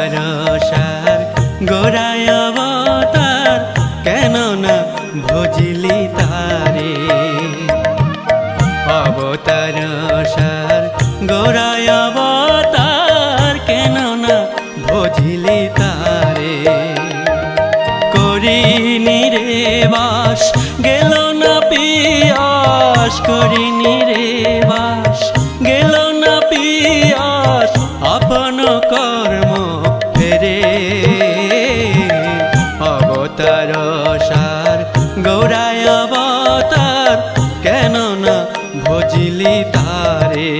অবতার সার গোড়ায় অবতার কেন না ভজিলি তারে অবতার সার গোড়ায় অবতার কেন না ভজিলি তারে করিনি রে বাস গেল না পিয়াস করিনি রে বাস গেল না পিয়াস আপন কর্ম ফেরে অবতার সার গৌরায় অবতার কেন না ভজিলি তারে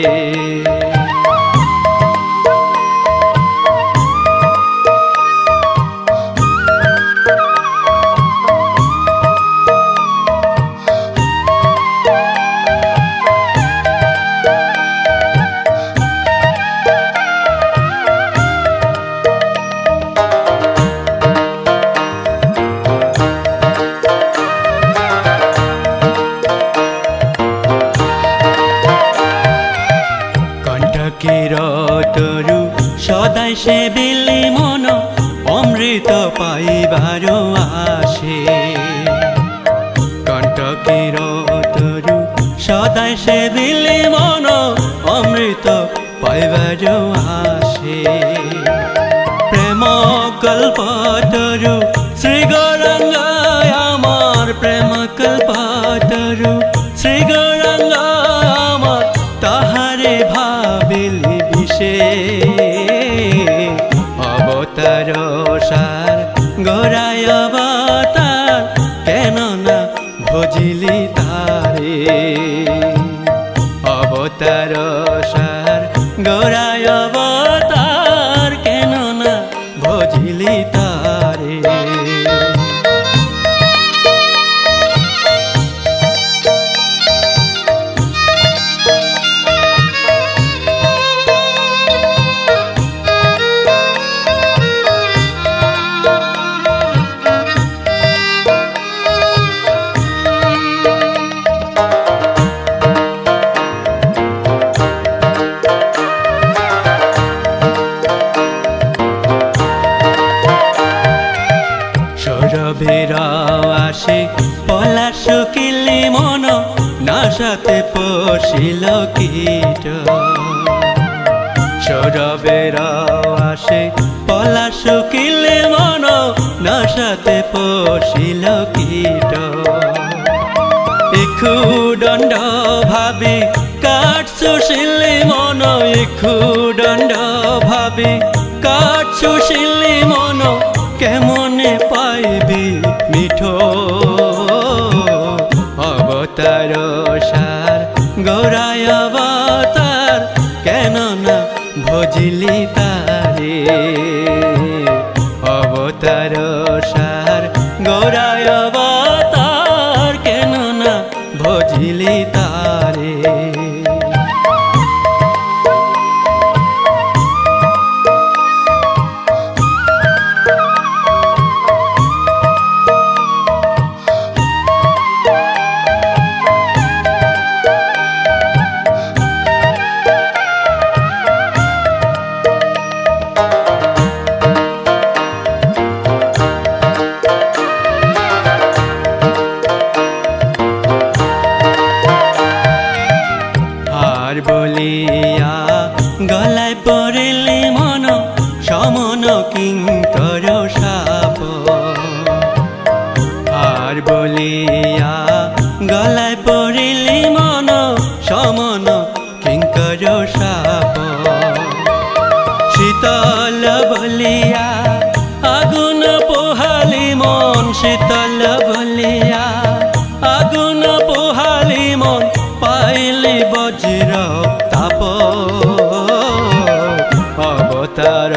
তরু সদাই সে বিলি মন অমৃত পাইবার আসে কণ্টকের তরু সদাই সে বিলি মন অমৃত পাইবার আসে প্রেম কল্প তরু শ্রী গৌরাঙ্গ আমার প্রেম কল্প তরু শ্রী গৌরাঙ্গ আমার তাহারে ভাবিলি বিশে অবতার সার গোড়ায় অবতার কেন না ভজিলি তারে অবতার সার গোড়ায় অবতার কেন না ভজিলি তারে সৌরভের আসে পলা শুকিলি মন নাশাতে পশিল কীট সৌরভের আসে পলা শুকিলি মন নাশাতে পশিল কীট ইখু দণ্ড ভাবি কাঠ শুষিলি মন ইখু দণ্ড ভাবি কাঠ শুষিলি মন কেমনে পাইবি মিঠো অবতার সার গৌরায় অবতার কেন না ভজিলি তারে অবতার সার গৌরায় অবতার কেন না ভজিলি তারে বলিয়া গলায় পড়িলি মন সমন কিঙ্কর সাপ আর বলিয়া গলায় পড়িলি মন সমন কিঙ্কর সাপ শীতল বলিয়া আগুন পোহালি মন শীতল বলিয়া আগুন পোহালি মন পাইলি বজ্র তাপ অবতার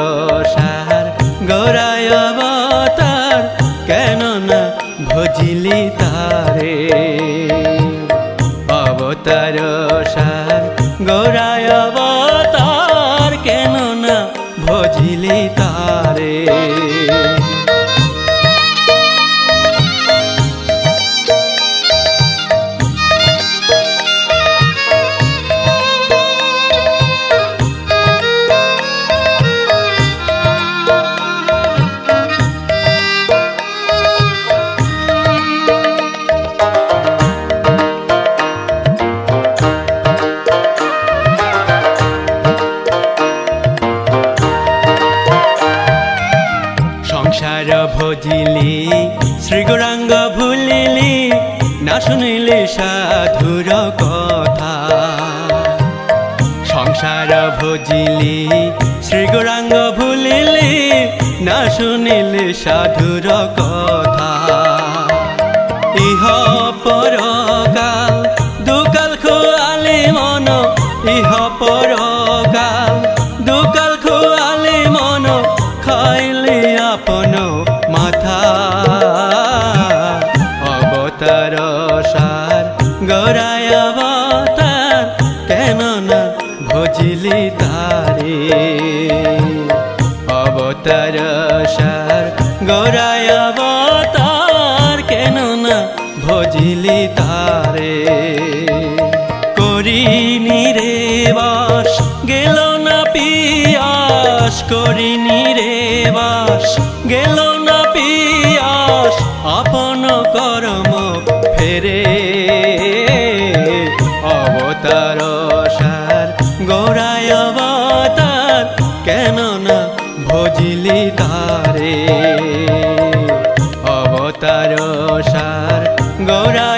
সার গৌরায় অবতার কেন না ভজিলি তারে অবতার সার গৌরায় অবতার কেন না ভজিলি তারে সংসার ভজিলি শ্রী গৌরাঙ্গ ভুলিলি না শুনিলি সাধুর কথা সংসার ভজিলি শ্রী গৌরাঙ্গ ভুলিলি না শুনিলি সাধুর কথা ইহ পরকাল দুকাল খুয়ালি মন ইহ পরকাল দুকাল খুয়ালি মন খাইলি আপন মাথা অবতার সার গৌরায় অবতার কেন না ভজিলি তারে অবতার সার গৌরায় অবতার কেন না ভজিলি তারে করিনি রে বাস গেল না পিয়াস করিনি রে বাস গেল না পিয়াস আপন কর্ম ফেরে অবতার সার গৌরায় অবতার কেন না ভজিলি তারে অবতার সার গৌরা